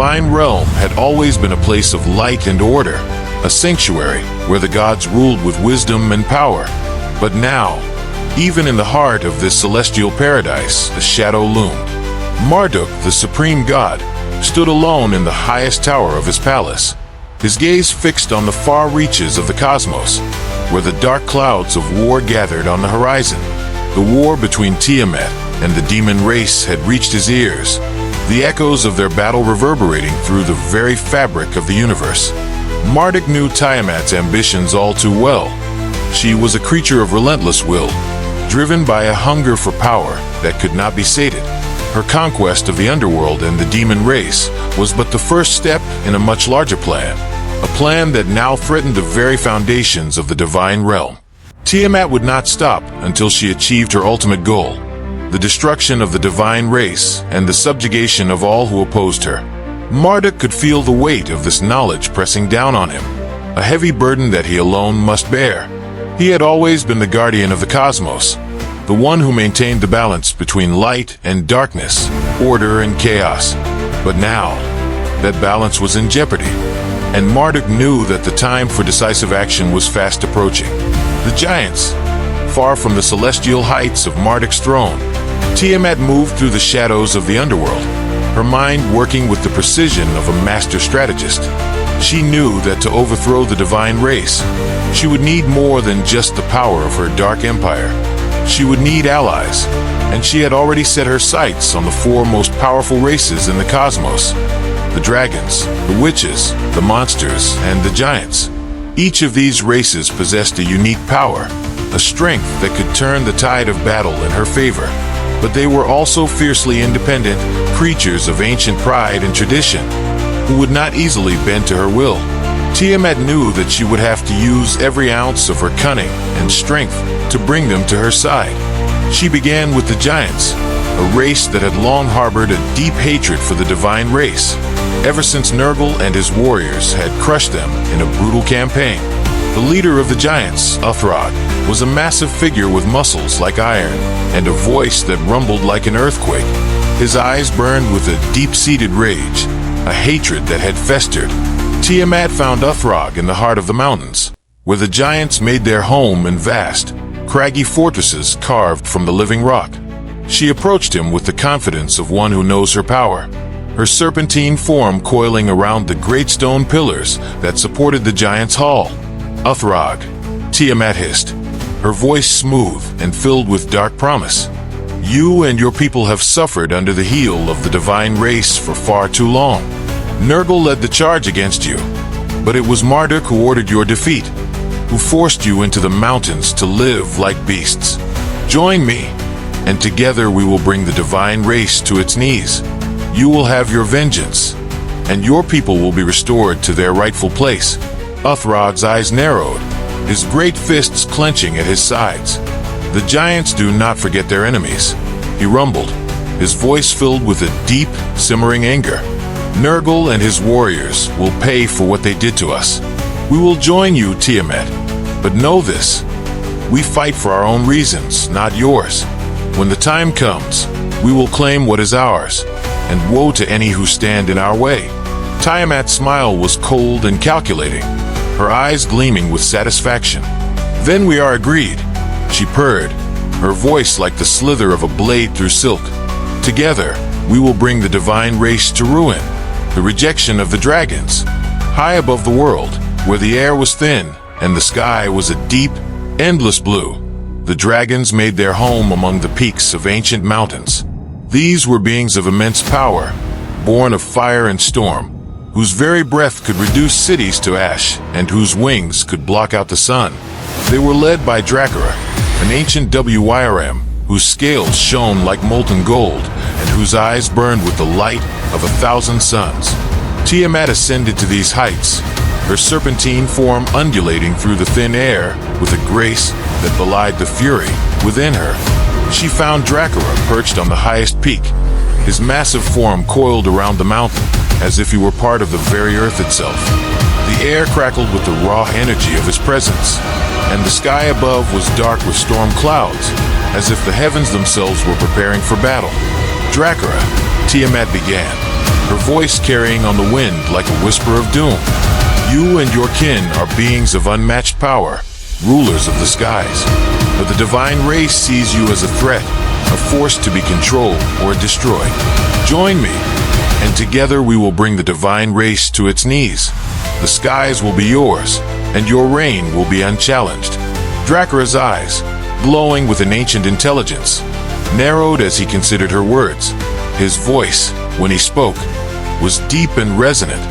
divine realm had always been a place of light and order, a sanctuary where the gods ruled with wisdom and power. But now, even in the heart of this celestial paradise, a shadow loomed. Marduk, the supreme god, stood alone in the highest tower of his palace, his gaze fixed on the far reaches of the cosmos, where the dark clouds of war gathered on the horizon. The war between Tiamat and the demon race had reached his ears, the echoes of their battle reverberating through the very fabric of the universe. Marduk knew Tiamat's ambitions all too well. She was a creature of relentless will, driven by a hunger for power that could not be sated. Her conquest of the underworld and the demon race was but the first step in a much larger plan, a plan that now threatened the very foundations of the divine realm. Tiamat would not stop until she achieved her ultimate goal, the destruction of the divine race and the subjugation of all who opposed her. Marduk could feel the weight of this knowledge pressing down on him, a heavy burden that he alone must bear. He had always been the guardian of the cosmos, the one who maintained the balance between light and darkness, order and chaos. But now, that balance was in jeopardy, and Marduk knew that the time for decisive action was fast approaching. The giants, far from the celestial heights of Marduk's throne, Tiamat moved through the shadows of the underworld, her mind working with the precision of a master strategist. She knew that to overthrow the divine race, she would need more than just the power of her dark empire. She would need allies, and she had already set her sights on the four most powerful races in the cosmos: the dragons, the witches, the monsters, and the giants. Each of these races possessed a unique power, a strength that could turn the tide of battle in her favor. But they were also fiercely independent, creatures of ancient pride and tradition, who would not easily bend to her will. Tiamat knew that she would have to use every ounce of her cunning and strength to bring them to her side. She began with the giants, a race that had long harbored a deep hatred for the divine race, ever since Nergal and his warriors had crushed them in a brutal campaign. The leader of the giants, Uthrog, was a massive figure with muscles like iron and a voice that rumbled like an earthquake. His eyes burned with a deep-seated rage, a hatred that had festered. Tiamat found Uthrog in the heart of the mountains, where the giants made their home in vast, craggy fortresses carved from the living rock. She approached him with the confidence of one who knows her power, her serpentine form coiling around the great stone pillars that supported the giant's hall. "Uthrog," Tiamat hissed, her voice smooth and filled with dark promise. "You and your people have suffered under the heel of the divine race for far too long. Nergal led the charge against you, but it was Marduk who ordered your defeat, who forced you into the mountains to live like beasts. Join me, and together we will bring the divine race to its knees. You will have your vengeance, and your people will be restored to their rightful place." Uthrog's eyes narrowed, his great fists clenching at his sides. "The giants do not forget their enemies," he rumbled, his voice filled with a deep, simmering anger. "Nergal and his warriors will pay for what they did to us. We will join you, Tiamat, but know this: we fight for our own reasons, not yours. When the time comes, we will claim what is ours, and woe to any who stand in our way." Tiamat's smile was cold and calculating, her eyes gleaming with satisfaction. "Then we are agreed," she purred, her voice like the slither of a blade through silk. "Together, we will bring the divine race to ruin, the rejection of the dragons. High above the world, where the air was thin and the sky was a deep, endless blue, the dragons made their home among the peaks of ancient mountains. These were beings of immense power, born of fire and storm, whose very breath could reduce cities to ash and whose wings could block out the sun. They were led by Dracora, an ancient WYRM, whose scales shone like molten gold and whose eyes burned with the light of 1,000 suns. Tiamat ascended to these heights, her serpentine form undulating through the thin air with a grace that belied the fury within her. She found Dracora perched on the highest peak, his massive form coiled around the mountain, as if he were part of the very earth itself. The air crackled with the raw energy of his presence, and the sky above was dark with storm clouds, as if the heavens themselves were preparing for battle. "Dracora," Tiamat began, her voice carrying on the wind like a whisper of doom. You and your kin are beings of unmatched power, rulers of the skies. But the divine race sees you as a threat, a force to be controlled or destroyed. Join me, and together we will bring the divine race to its knees. The skies will be yours, and your reign will be unchallenged. Dracura's eyes, glowing with an ancient intelligence, narrowed as he considered her words. His voice, when he spoke, was deep and resonant,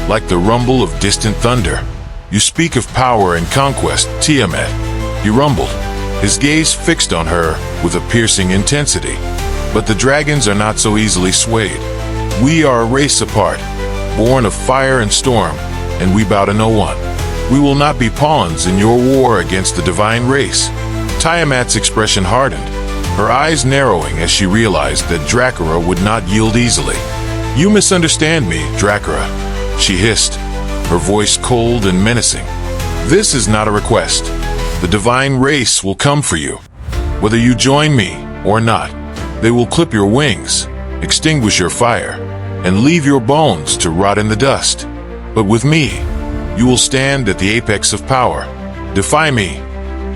like the rumble of distant thunder. You speak of power and conquest, Tiamat. He rumbled, his gaze fixed on her with a piercing intensity. But the dragons are not so easily swayed. We are a race apart, born of fire and storm, and we bow to no one. We will not be pawns in your war against the divine race. Tiamat's expression hardened, her eyes narrowing as she realized that Dracula would not yield easily. You misunderstand me, Dracula, she hissed, her voice cold and menacing. This is not a request. The divine race will come for you. Whether you join me or not, they will clip your wings, extinguish your fire, and leave your bones to rot in the dust. But with me, you will stand at the apex of power. Defy me,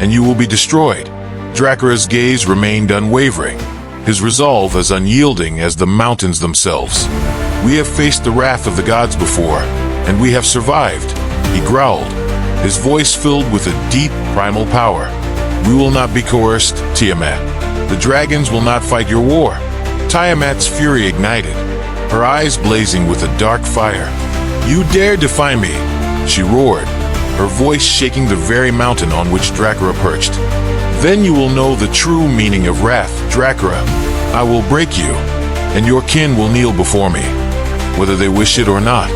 and you will be destroyed. Dracula's gaze remained unwavering, his resolve as unyielding as the mountains themselves. We have faced the wrath of the gods before, and we have survived, he growled, his voice filled with a deep, primal power. We will not be coerced, Tiamat. The dragons will not fight your war. Tiamat's fury ignited, her eyes blazing with a dark fire. You dare defy me, she roared, her voice shaking the very mountain on which Dracula perched. Then you will know the true meaning of wrath, Dracula. I will break you, and your kin will kneel before me, whether they wish it or not.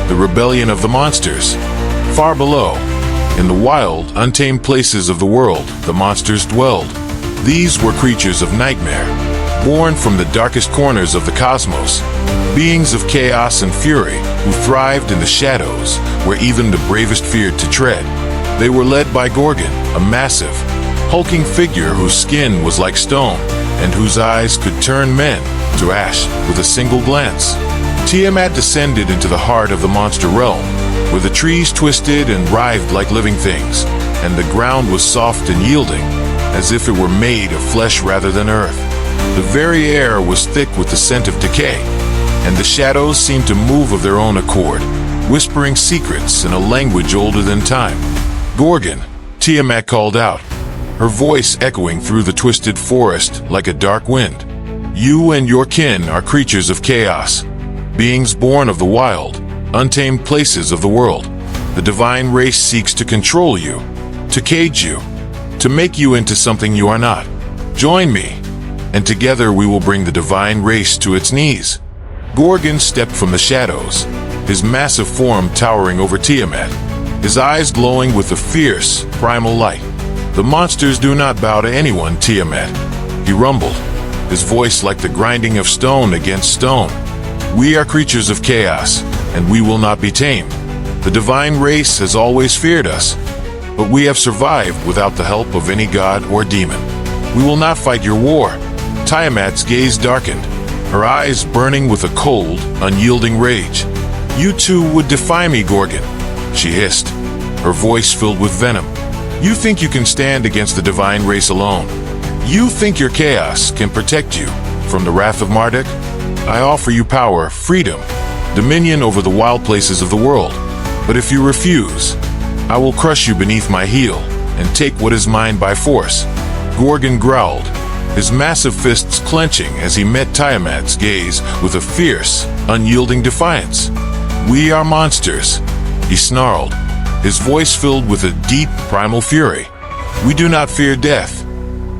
The rebellion of the monsters. Far below, in the wild, untamed places of the world, the monsters dwelled. These were creatures of nightmare, born from the darkest corners of the cosmos, beings of chaos and fury who thrived in the shadows where even the bravest feared to tread. They were led by Gorgon, a massive, hulking figure whose skin was like stone and whose eyes could turn men to ash with a single glance. Tiamat descended into the heart of the monster realm, where the trees twisted and writhed like living things, and the ground was soft and yielding, as if it were made of flesh rather than earth. The very air was thick with the scent of decay, and the shadows seemed to move of their own accord, whispering secrets in a language older than time. Gorgon, Tiamat called out, her voice echoing through the twisted forest like a dark wind. You and your kin are creatures of chaos, beings born of the wild, untamed places of the world. The divine race seeks to control you, to cage you, to make you into something you are not. Join me, and together we will bring the divine race to its knees. Gorgon stepped from the shadows, his massive form towering over Tiamat, his eyes glowing with a fierce, primal light. The monsters do not bow to anyone, Tiamat, he rumbled, his voice like the grinding of stone against stone. We are creatures of chaos, and we will not be tamed. The divine race has always feared us, but we have survived without the help of any god or demon. We will not fight your war. Tiamat's gaze darkened, her eyes burning with a cold, unyielding rage. You too would defy me, Gorgon, she hissed, her voice filled with venom. You think you can stand against the divine race alone? You think your chaos can protect you from the wrath of Marduk? I offer you power, freedom, dominion over the wild places of the world. But if you refuse, I will crush you beneath my heel and take what is mine by force. Gorgon growled, his massive fists clenching as he met Tiamat's gaze with a fierce, unyielding defiance. We are monsters, he snarled, his voice filled with a deep, primal fury. We do not fear death,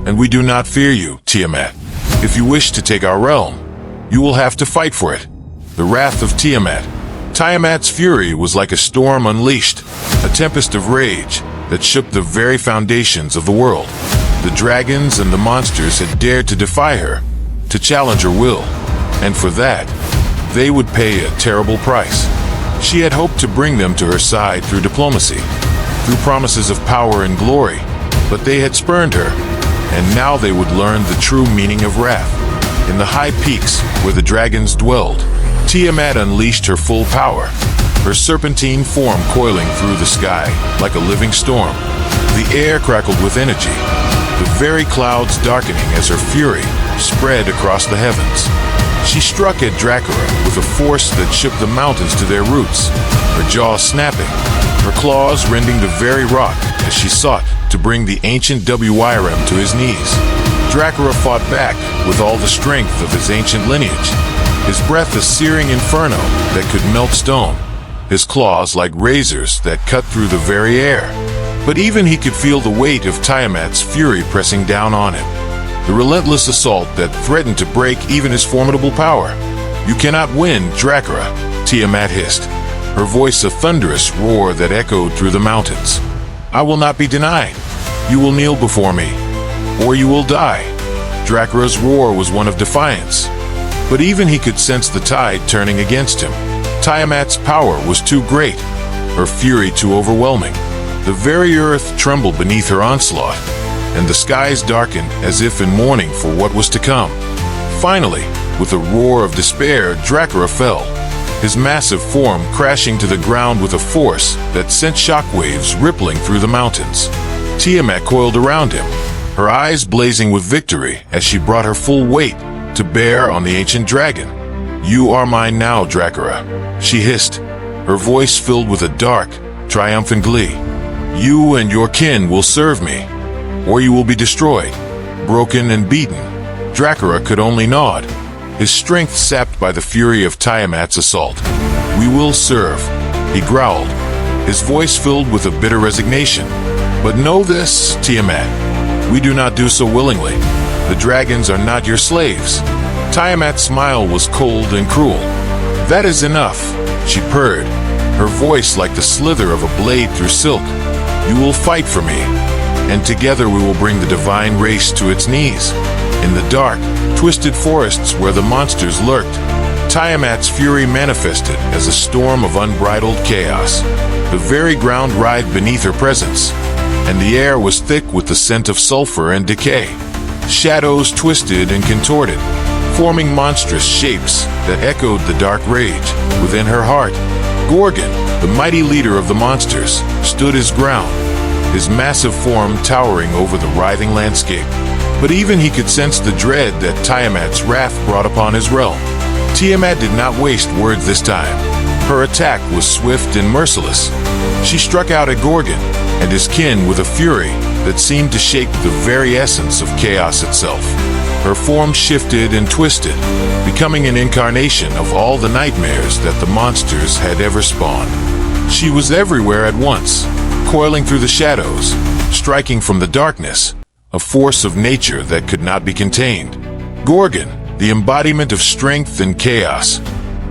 and we do not fear you, Tiamat. If you wish to take our realm, you will have to fight for it. The wrath of Tiamat. Tiamat's fury was like a storm unleashed, a tempest of rage that shook the very foundations of the world. The dragons and the monsters had dared to defy her, to challenge her will, and for that, they would pay a terrible price. She had hoped to bring them to her side through diplomacy, through promises of power and glory, but they had spurned her, and now they would learn the true meaning of wrath. In the high peaks where the dragons dwelled, Tiamat unleashed her full power, her serpentine form coiling through the sky like a living storm. The air crackled with energy, the very clouds darkening as her fury spread across the heavens. She struck at Dracula with a force that shook the mountains to their roots, her jaws snapping, her claws rending the very rock as she sought to bring the ancient WYRM to his knees. Dracula fought back with all the strength of his ancient lineage, his breath a searing inferno that could melt stone, his claws like razors that cut through the very air. But even he could feel the weight of Tiamat's fury pressing down on him, the relentless assault that threatened to break even his formidable power. "You cannot win, Dracula," Tiamat hissed, her voice a thunderous roar that echoed through the mountains. "I will not be denied. You will kneel before me, or you will die." Dracula's roar was one of defiance, but even he could sense the tide turning against him. Tiamat's power was too great, her fury too overwhelming. The very earth trembled beneath her onslaught, and the skies darkened as if in mourning for what was to come. Finally, with a roar of despair, Dracula fell, his massive form crashing to the ground with a force that sent shockwaves rippling through the mountains. Tiamat coiled around him, her eyes blazing with victory as she brought her full weight to bear on the ancient dragon. "You are mine now, Dracula," she hissed, her voice filled with a dark, triumphant glee. "You and your kin will serve me, or you will be destroyed, broken and beaten." Dracula could only nod, his strength sapped by the fury of Tiamat's assault. "We will serve," he growled, his voice filled with a bitter resignation. "But know this, Tiamat, we do not do so willingly. The dragons are not your slaves." Tiamat's smile was cold and cruel. "That is enough," she purred, her voice like the slither of a blade through silk. "You will fight for me, and together we will bring the divine race to its knees." In the dark, twisted forests where the monsters lurked, Tiamat's fury manifested as a storm of unbridled chaos. The very ground writhed beneath her presence, and the air was thick with the scent of sulfur and decay. Shadows twisted and contorted, forming monstrous shapes that echoed the dark rage within her heart. Gorgon, the mighty leader of the monsters, stood his ground, his massive form towering over the writhing landscape. But even he could sense the dread that Tiamat's wrath brought upon his realm. Tiamat did not waste words this time. Her attack was swift and merciless. She struck out at Gorgon and his kin with a fury that seemed to shake the very essence of chaos itself. Her form shifted and twisted, becoming an incarnation of all the nightmares that the monsters had ever spawned. She was everywhere at once, coiling through the shadows, striking from the darkness, a force of nature that could not be contained. Gorgon, the embodiment of strength and chaos,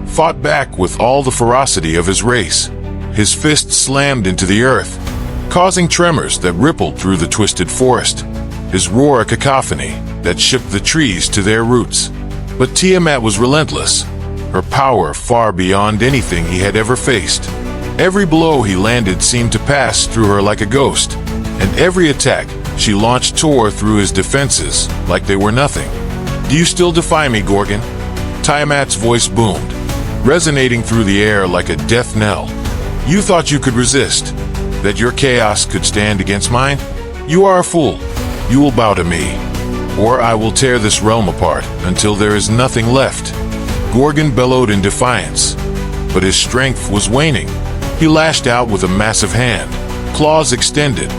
fought back with all the ferocity of his race. His fist slammed into the earth, causing tremors that rippled through the twisted forest, his roar a cacophony that shook the trees to their roots. But Tiamat was relentless, her power far beyond anything he had ever faced. Every blow he landed seemed to pass through her like a ghost, and every attack she launched tore through his defenses like they were nothing. "Do you still defy me, Gorgon?" Tiamat's voice boomed, resonating through the air like a death knell. "You thought you could resist, that your chaos could stand against mine? You are a fool. You will bow to me, or I will tear this realm apart until there is nothing left." Gorgon bellowed in defiance, but his strength was waning. He lashed out with a massive hand, claws extended,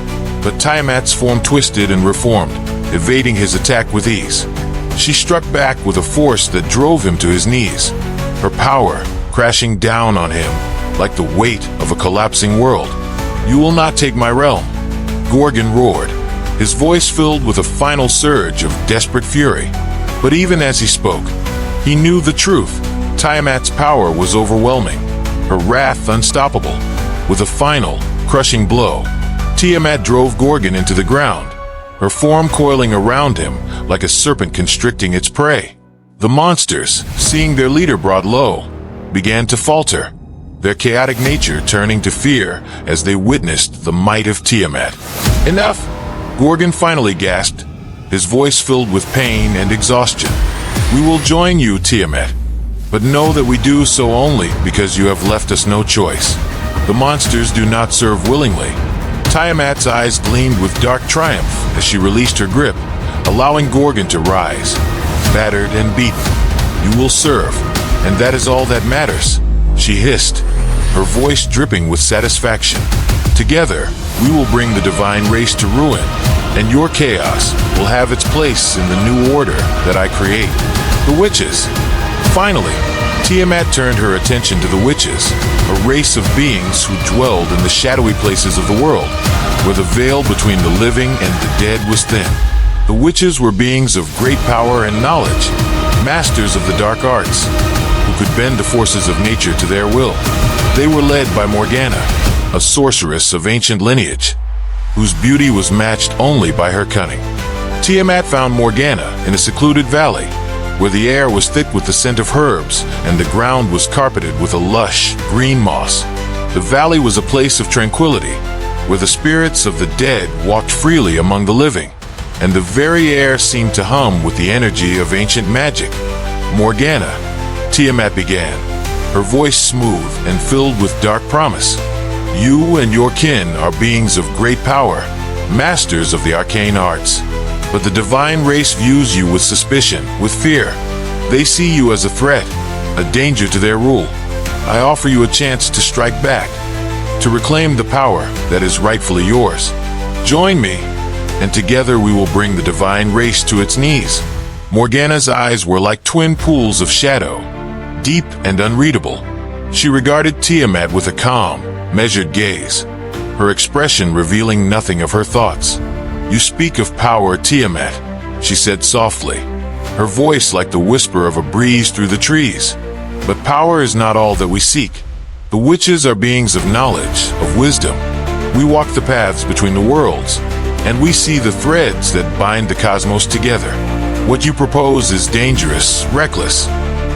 but Tiamat's form twisted and reformed, evading his attack with ease. She struck back with a force that drove him to his knees, her power crashing down on him like the weight of a collapsing world. "You will not take my realm," Gorgon roared, his voice filled with a final surge of desperate fury. But even as he spoke, he knew the truth. Tiamat's power was overwhelming, her wrath unstoppable. With a final, crushing blow, Tiamat drove Gorgon into the ground, her form coiling around him like a serpent constricting its prey. The monsters, seeing their leader brought low, began to falter, their chaotic nature turning to fear as they witnessed the might of Tiamat. "Enough!" Gorgon finally gasped, his voice filled with pain and exhaustion. "We will join you, Tiamat, But know that we do so only because you have left us no choice. The monsters do not serve willingly. Tiamat's eyes gleamed with dark triumph as she released her grip, allowing Gorgon to rise. Battered and beaten, you will serve, and that is all that matters, she hissed, her voice dripping with satisfaction. Together, we will bring the divine race to ruin, and your chaos will have its place in the new order that I create. The witches. Finally, Tiamat turned her attention to the witches, a race of beings who dwelled in the shadowy places of the world, where the veil between the living and the dead was thin. The witches were beings of great power and knowledge, masters of the dark arts, who could bend the forces of nature to their will. They were led by Morgana, a sorceress of ancient lineage, whose beauty was matched only by her cunning. Tiamat found Morgana in a secluded valley, where the air was thick with the scent of herbs and the ground was carpeted with a lush, green moss. The valley was a place of tranquility, where the spirits of the dead walked freely among the living, and the very air seemed to hum with the energy of ancient magic. Morgana, Tiamat began, her voice smooth and filled with dark promise. You and your kin are beings of great power, masters of the arcane arts. But the divine race views you with suspicion, with fear. They see you as a threat, a danger to their rule. I offer you a chance to strike back, to reclaim the power that is rightfully yours. Join me, and together we will bring the divine race to its knees. Morgana's eyes were like twin pools of shadow, deep and unreadable. She regarded Tiamat with a calm, measured gaze, her expression revealing nothing of her thoughts. You speak of power, Tiamat, she said softly, her voice like the whisper of a breeze through the trees. But power is not all that we seek. The witches are beings of knowledge, of wisdom. We walk the paths between the worlds, and we see the threads that bind the cosmos together. What you propose is dangerous, reckless.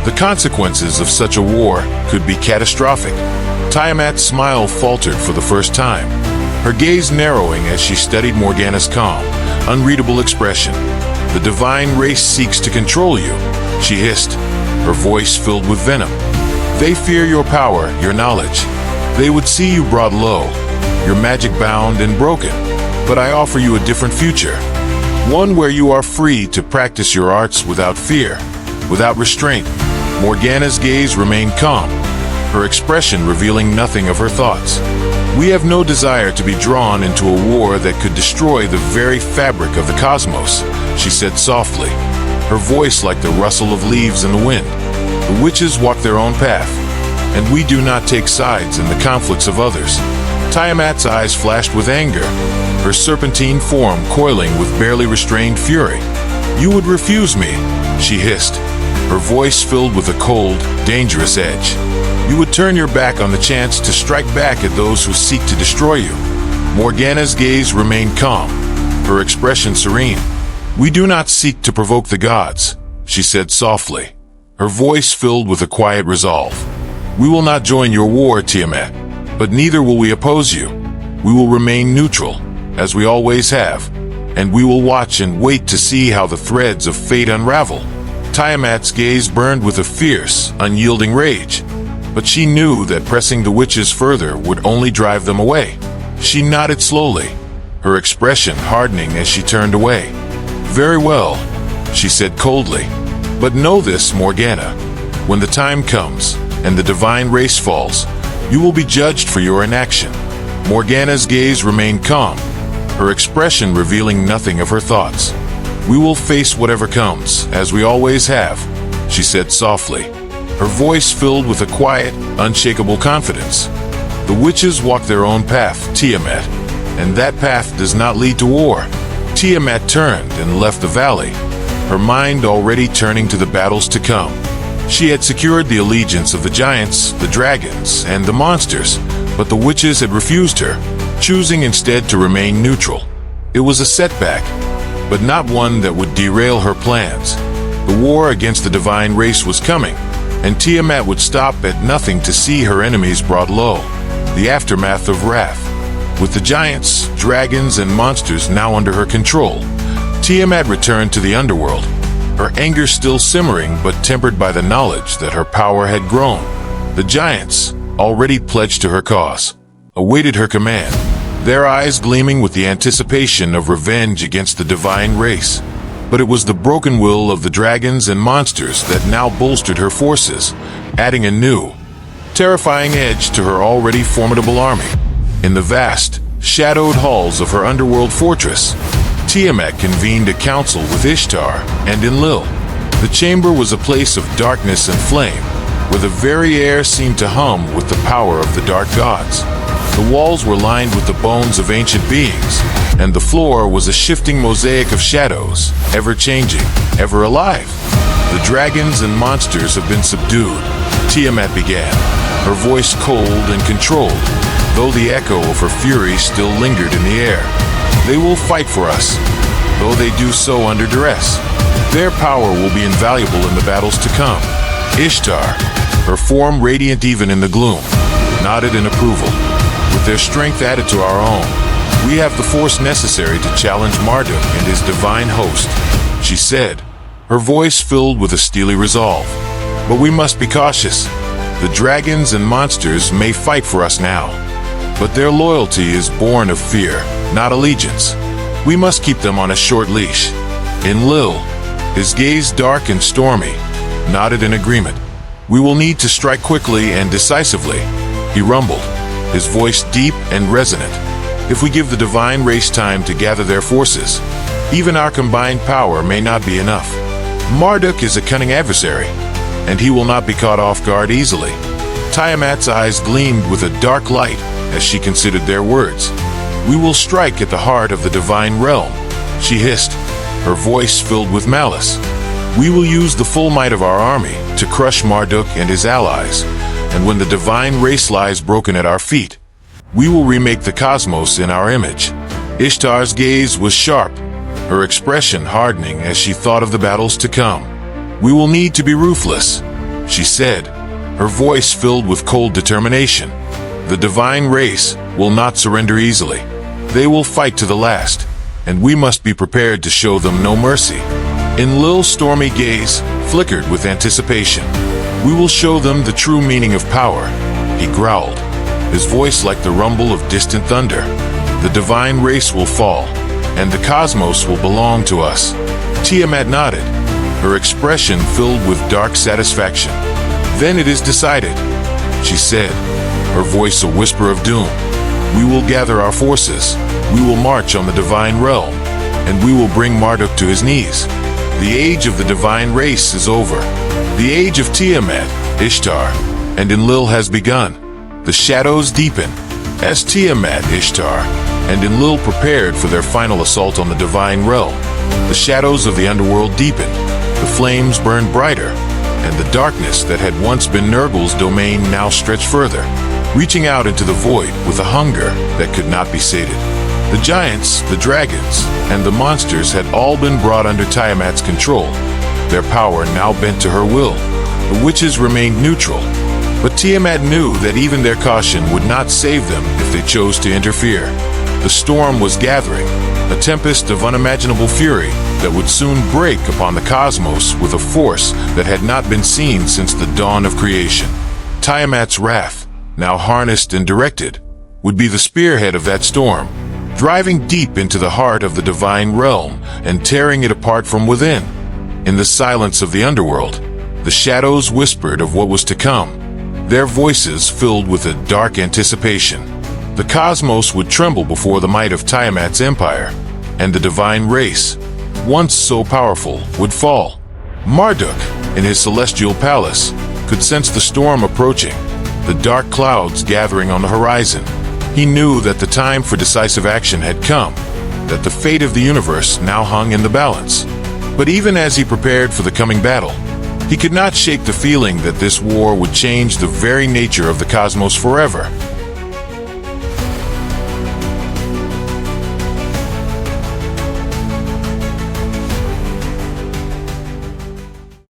The consequences of such a war could be catastrophic. Tiamat's smile faltered for the first time, her gaze narrowing as she studied Morgana's calm, unreadable expression. The divine race seeks to control you, she hissed, her voice filled with venom. They fear your power, your knowledge. They would see you brought low, your magic bound and broken. But I offer you a different future, one where you are free to practice your arts without fear, without restraint. Morgana's gaze remained calm, her expression revealing nothing of her thoughts. We have no desire to be drawn into a war that could destroy the very fabric of the cosmos, she said softly, her voice like the rustle of leaves in the wind. The witches walk their own path, and we do not take sides in the conflicts of others. Tiamat's eyes flashed with anger, her serpentine form coiling with barely restrained fury. You would refuse me, she hissed, her voice filled with a cold, dangerous edge. You would turn your back on the chance to strike back at those who seek to destroy you. Morgana's gaze remained calm, her expression serene. We do not seek to provoke the gods, she said softly, her voice filled with a quiet resolve. We will not join your war, Tiamat, but neither will we oppose you. We will remain neutral, as we always have, and we will watch and wait to see how the threads of fate unravel. Tiamat's gaze burned with a fierce, unyielding rage, but she knew that pressing the witches further would only drive them away. She nodded slowly, her expression hardening as she turned away. Very well, she said coldly, but know this, Morgana. When the time comes and the divine race falls, you will be judged for your inaction. Morgana's gaze remained calm, her expression revealing nothing of her thoughts. We will face whatever comes, as we always have, she said softly, her voice filled with a quiet, unshakable confidence. The witches walk their own path, Tiamat, and that path does not lead to war. Tiamat turned and left the valley, her mind already turning to the battles to come. She had secured the allegiance of the giants, the dragons, and the monsters, but the witches had refused her, choosing instead to remain neutral. It was a setback, but not one that would derail her plans. The war against the divine race was coming, and Tiamat would stop at nothing to see her enemies brought low, the aftermath of wrath. With the giants, dragons, and monsters now under her control, Tiamat returned to the underworld. her anger still simmering but tempered by the knowledge that her power had grown. The giants, already pledged to her cause, awaited her command, their eyes gleaming with the anticipation of revenge against the divine race. But it was the broken will of the dragons and monsters that now bolstered her forces, adding a new, terrifying edge to her already formidable army. In the vast, shadowed halls of her underworld fortress, Tiamat convened a council with Ishtar and Enlil. The chamber was a place of darkness and flame, where the very air seemed to hum with the power of the dark gods. The walls were lined with the bones of ancient beings, and the floor was a shifting mosaic of shadows, ever-changing, ever alive. The dragons and monsters have been subdued, Tiamat began, her voice cold and controlled, though the echo of her fury still lingered in the air. They will fight for us, though they do so under duress. Their power will be invaluable in the battles to come. Ishtar, her form radiant even in the gloom, nodded in approval. With their strength added to our own, we have the force necessary to challenge Marduk and his divine host, she said, her voice filled with a steely resolve. But we must be cautious. The dragons and monsters may fight for us now, but their loyalty is born of fear, not allegiance. We must keep them on a short leash. Enlil, his gaze dark and stormy, nodded in agreement. We will need to strike quickly and decisively, he rumbled, his voice deep and resonant. If we give the divine race time to gather their forces, even our combined power may not be enough. Marduk is a cunning adversary, and he will not be caught off guard easily. Tiamat's eyes gleamed with a dark light as she considered their words. We will strike at the heart of the divine realm, she hissed, her voice filled with malice. We will use the full might of our army to crush Marduk and his allies, and when the divine race lies broken at our feet, we will remake the cosmos in our image. Ishtar's gaze was sharp, her expression hardening as she thought of the battles to come. We will need to be ruthless, she said, her voice filled with cold determination. The divine race will not surrender easily. They will fight to the last, and we must be prepared to show them no mercy. Enlil's stormy gaze flickered with anticipation. We will show them the true meaning of power, he growled, his voice like the rumble of distant thunder. The divine race will fall, and the cosmos will belong to us. Tiamat nodded, her expression filled with dark satisfaction. Then it is decided, she said, her voice a whisper of doom. We will gather our forces, we will march on the divine realm, and we will bring Marduk to his knees. The age of the divine race is over. The age of Tiamat, Ishtar, and Enlil has begun. The shadows deepen as Tiamat, Ishtar, and Enlil prepared for their final assault on the divine realm. The shadows of the underworld deepened, the flames burned brighter, and the darkness that had once been Nurgle's domain now stretched further, reaching out into the void with a hunger that could not be sated. The giants, the dragons, and the monsters had all been brought under Tiamat's control, their power now bent to her will. The witches remained neutral, but Tiamat knew that even their caution would not save them if they chose to interfere. The storm was gathering, a tempest of unimaginable fury that would soon break upon the cosmos with a force that had not been seen since the dawn of creation. Tiamat's wrath, now harnessed and directed, would be the spearhead of that storm, driving deep into the heart of the divine realm and tearing it apart from within. In the silence of the underworld, the shadows whispered of what was to come, their voices filled with a dark anticipation. The cosmos would tremble before the might of Tiamat's empire, and the divine race, once so powerful, would fall. Marduk, in his celestial palace, could sense the storm approaching, the dark clouds gathering on the horizon. He knew that the time for decisive action had come, that the fate of the universe now hung in the balance. But even as he prepared for the coming battle, he could not shake the feeling that this war would change the very nature of the cosmos forever.